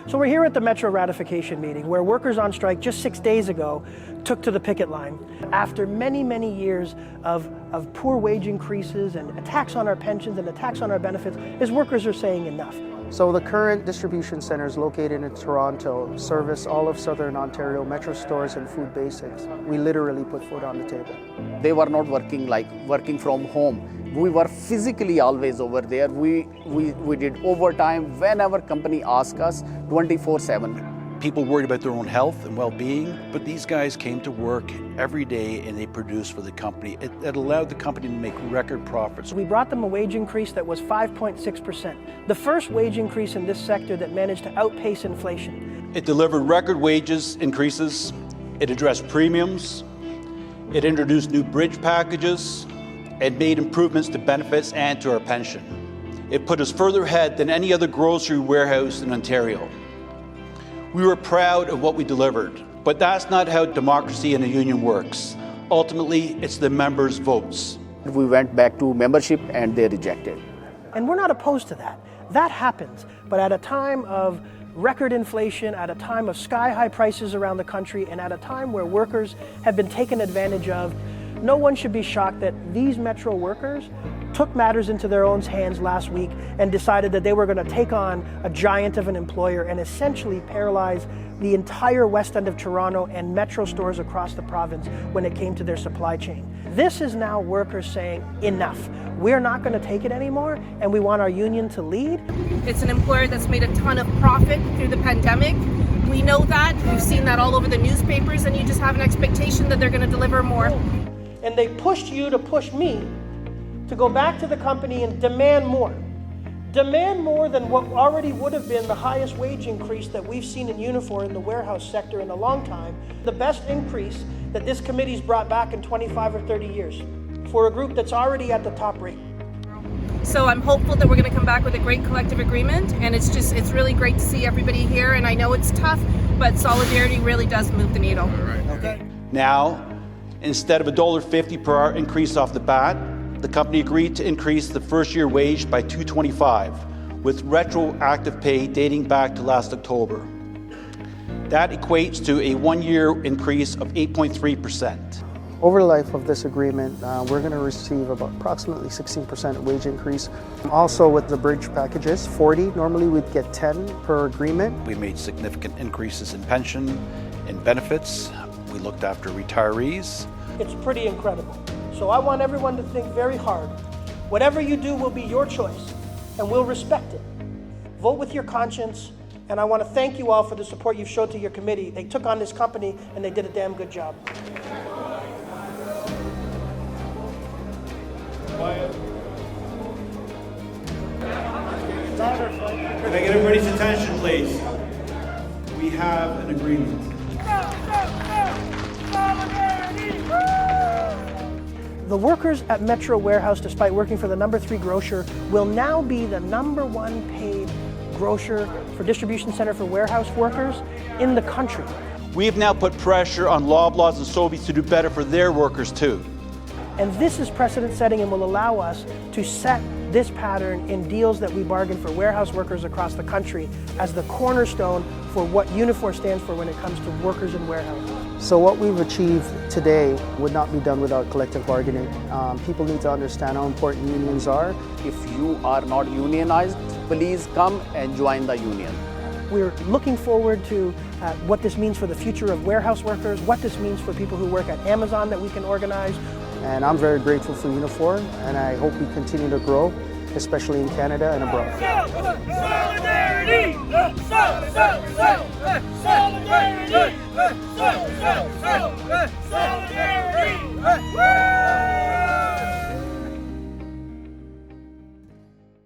So we're here at the Metro ratification meeting where workers on strike just 6 days ago took to the picket line. After many, many years of poor wage increases and attacks on our pensions and attacks on our benefits, is workers are saying enough. So the current distribution centers located in Toronto service all of Southern Ontario Metro stores and food basics. We literally put food on the table. They were not working from home. We were physically always over there. We did overtime whenever company asked us, 24/7. People worried about their own health and well-being, but these guys came to work every day and they produced for the company. It allowed the company to make record profits. We brought them a wage increase that was 5.6%, the first wage increase in this sector that managed to outpace inflation. It delivered record wages increases, it addressed premiums, it introduced new bridge packages, it made improvements to benefits and to our pension. It put us further ahead than any other grocery warehouse in Ontario. We were proud of what we delivered, but that's not how democracy in a union works. Ultimately, it's the members' votes. We went back to membership and they rejected. And we're not opposed to that. That happens, but at a time of record inflation, at a time of sky-high prices around the country, and at a time where workers have been taken advantage of, no one should be shocked that these Metro workers took matters into their own hands last week and decided that they were going to take on a giant of an employer and essentially paralyze the entire west end of Toronto and Metro stores across the province when it came to their supply chain. This is now workers saying, enough. We're not going to take it anymore, and we want our union to lead. It's an employer that's made a ton of profit through the pandemic. We know that. We've seen that all over the newspapers, and you just have an expectation that they're going to deliver more. And they pushed you to push me to go back to the company and demand more. Demand more than what already would have been the highest wage increase that we've seen in Unifor in the warehouse sector in a long time. The best increase that this committee's brought back in 25 or 30 years for a group that's already at the top rate. So I'm hopeful that we're going to come back with a great collective agreement, and it's really great to see everybody here, and I know it's tough, but solidarity really does move the needle. Okay. Now, instead of $1.50 per hour increase off the bat, the company agreed to increase the first-year wage by $2.25, with retroactive pay dating back to last October. That equates to a one-year increase of 8.3%. Over the life of this agreement, we're going to receive about approximately 16% wage increase. Also with the bridge packages, 40. Normally we'd get 10 per agreement. We made significant increases in pension and benefits. We looked after retirees. It's pretty incredible. So I want everyone to think very hard. Whatever you do will be your choice, and we'll respect it. Vote with your conscience, and I want to thank you all for the support you've showed to your committee. They took on this company, and they did a damn good job. Can I get everybody's attention, please? We have an agreement. The workers at Metro Warehouse, despite working for the #3 grocer, will now be the #1 paid grocer for distribution center for warehouse workers in the country. We have now put pressure on Loblaws and Sobeys to do better for their workers too. And this is precedent setting and will allow us to set this pattern in deals that we bargain for warehouse workers across the country as the cornerstone for what Unifor stands for when it comes to workers in warehouses. So what we've achieved today would not be done without collective bargaining. People need to understand how important unions are. If you are not unionized, please come and join the union. We're looking forward to what this means for the future of warehouse workers, what this means for people who work at Amazon that we can organize. And I'm very grateful for Unifor, and I hope we continue to grow, especially in Canada and abroad. Solidarity! Solidarity!